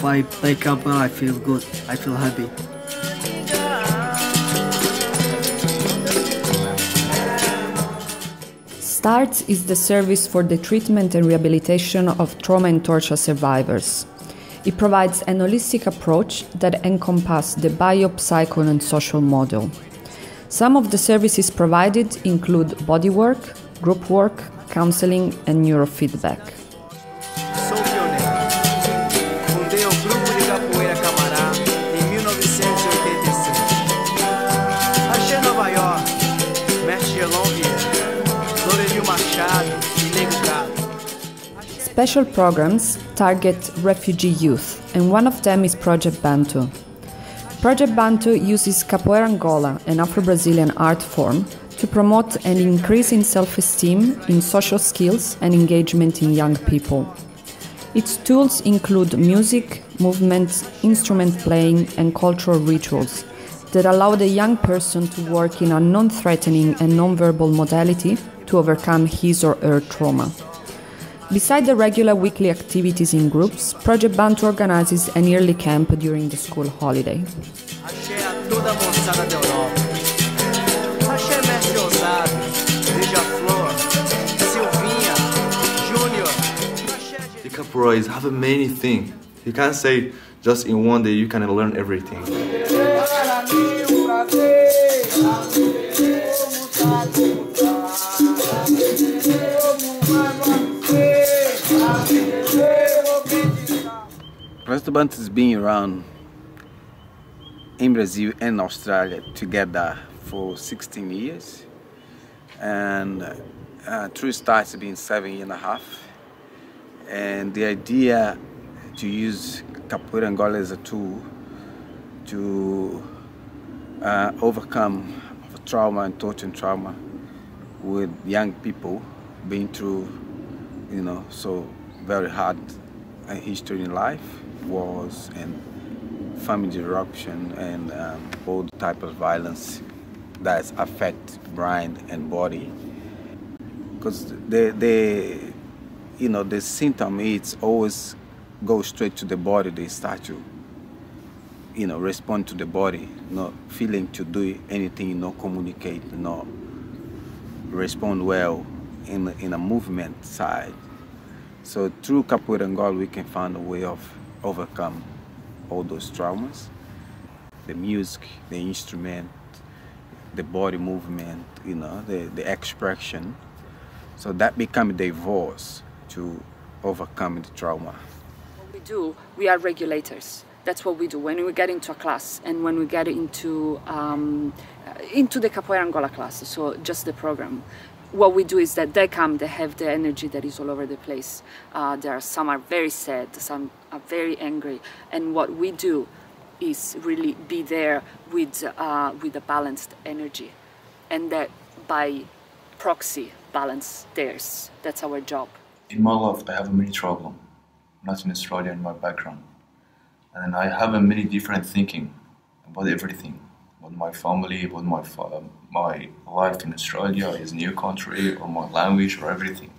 If I play capoeira, I feel good. I feel happy. START is the service for the treatment and rehabilitation of trauma and torture survivors. It provides an holistic approach that encompasses the bio, psycho, and social model. Some of the services provided include bodywork, group work, counseling, and neurofeedback. Sou pioneiro. Fundei o grupo de capoeira Camará em 1985. Achei Nova York, Mestre Machado e Nego Gado. Special programs target refugee youth, and one of them is Project Bantu. Project Bantu uses Capoeira Angola, an Afro-Brazilian art form, to promote an increase in self-esteem, in social skills and engagement in young people. Its tools include music, movement, instrument playing and cultural rituals that allow the young person to work in a non-threatening and non-verbal modality to overcome his or her trauma. Besides the regular weekly activities in groups, Project Bantu organizes an yearly camp during the school holiday. The capoeira is have many things. You can't say just in one day you can learn everything. Project Bantu has been around in Brazil and Australia together for 16 years, and True Start has been 7.5 years. And the idea to use Capoeira Angola as a tool to overcome trauma and torture and trauma with young people being through, so very hard history in life, wars and family disruption and all type of violence that affect brain and body. Because the symptom, it's always go straight to the body. They start to respond to the body, not feeling to do anything, not communicate, not respond well in a movement side. So through Capoeira Angola, we can find a way of overcome all those traumas. The music, the instrument, the body movement, the expression. So that becomes the voice to overcome the trauma. What we do, we are regulators. That's what we do when we get into a class and when we get into the Capoeira Angola class, so just the program. What we do is that they come, they have the energy that is all over the place. Some are very sad, some are very angry, and what we do is really be there with a balanced energy, and that by proxy balance theirs. That's our job. In my life, I have many troubles, not in Australia in my background. And I have a many different thinking about everything, about my family, about my life in Australia, his new country, or my language, or everything.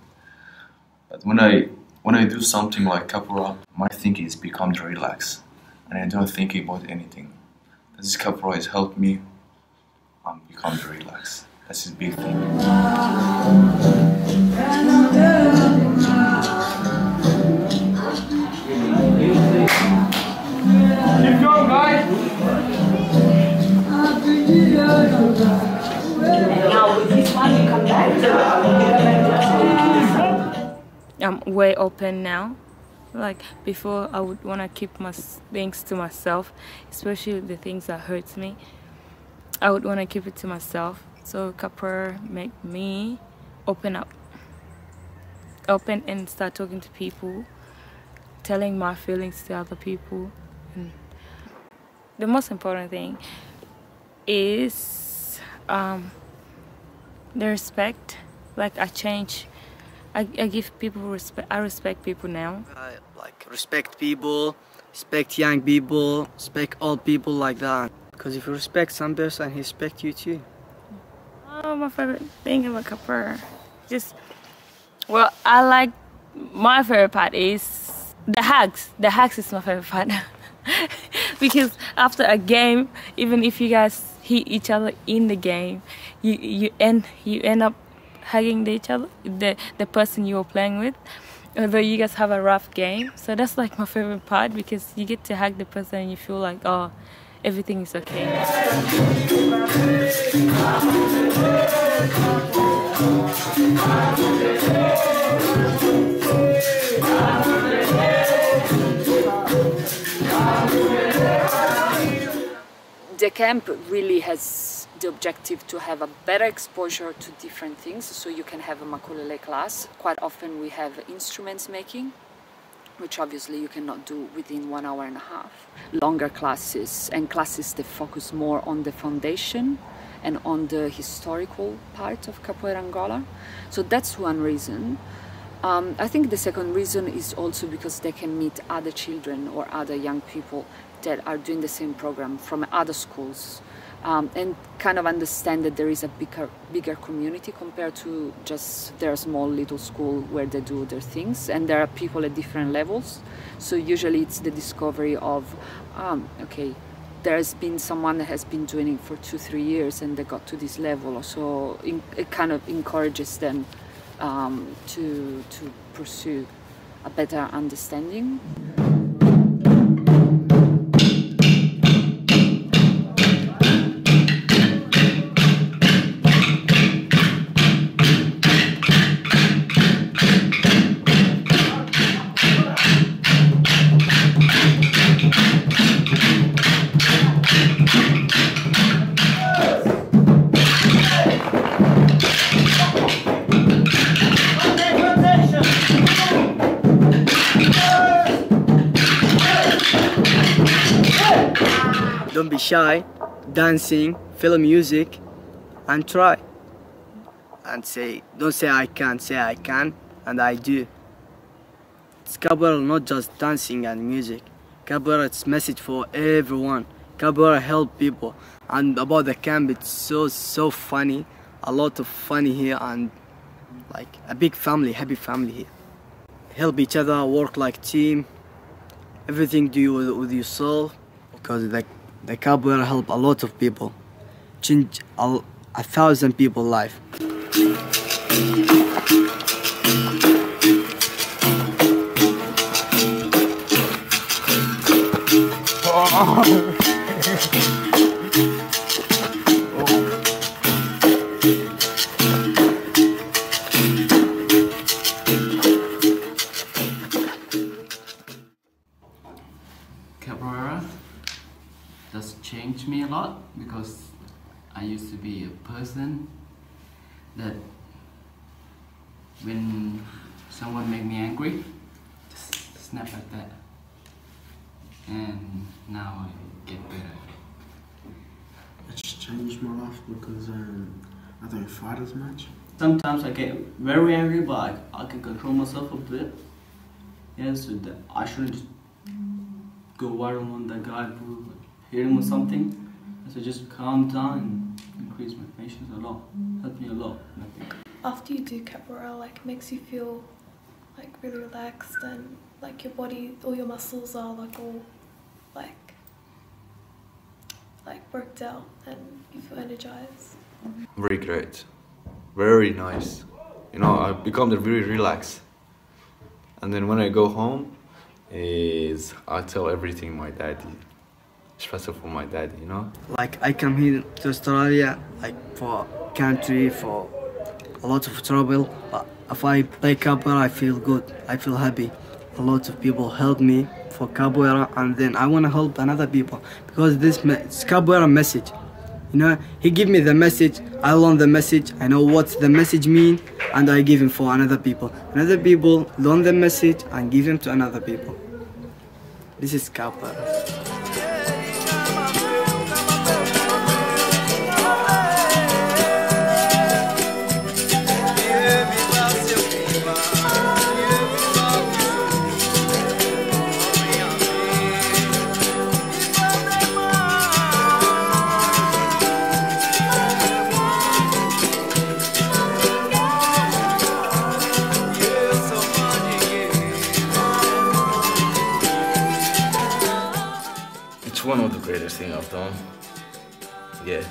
But when I do something like capoeira, my thinking is becomes relaxed, and I don't think about anything. This capoeira has helped me become relaxed. That's a big thing. Keep going, guys! Now with this one you come back. I'm way open now. Like before, I would want to keep my things to myself, especially the things that hurts me. I would want to keep it to myself. So capoeira make me open up, and start talking to people, telling my feelings to other people. And the most important thing is the respect. Like I give people respect. I respect people now. Like respect people, respect young people, respect old people, like that. Because if you respect some person, he respect you too. Oh, my favorite thing about capoeira, my favorite part is The hugs is my favorite part. Because after a game, even if you guys hit each other in the game, you end up hugging each other, the person you were playing with, although you guys have a rough game. So that's like my favorite part, because you get to hug the person and you feel like, oh, everything is okay. The camp really has the objective to have a better exposure to different things, so you can have a makulele class. Quite often we have instruments making, which obviously you cannot do within 1 hour and a half. Longer classes, and classes that focus more on the foundation and on the historical part of Capoeira Angola. So that's one reason. I think the second reason is also because they can meet other children or other young people that are doing the same program from other schools, and kind of understand that there is a bigger community compared to just their small little school where they do their things, and there are people at different levels. So usually it's the discovery of, okay, there's been someone that has been doing it for 2-3 years and they got to this level, so it kind of encourages them to pursue a better understanding. Don't be shy, dancing, feel music, and try. And don't say I can't, say I can, and I do. It's Capoeira, not just dancing and music. Capoeira, it's message for everyone. Capoeira help people. And about the camp, it's so funny. A lot of funny here, and like a big family, happy family here. Help each other, work like team. Everything do with yourself, because the Capoeira help a lot of people, change 1,000 people's life. Capoeira does change me a lot, because I used to be a person that when someone made me angry, just snap like that. And now I get better. It's changed my life because I don't fight as much. Sometimes I get very angry, but I can control myself a bit. Yeah, so that I shouldn't just go viral on that guy who hit him with something. So just calm down and increase my patience a lot. Helped me a lot, I think. After you do capoeira, like, it makes you feel like really relaxed, and like your body, all your muscles are like all like worked out, and you feel energized. Very great, very nice. You know, I become very relaxed. And then when I go home, I tell everything my daddy, especially for my daddy, you know. Like I come here to Australia, like for country, for a lot of trouble, but if I play capoeira, I feel good, I feel happy. A lot of people help me for capoeira, and then I want to help another people, because this it's capoeira message. You know, he give me the message, I learn the message, I know what the message mean, and I give him for another people. Another people learn the message and give him to another people. This is capoeira. It's one of the greatest things I've done. Yeah.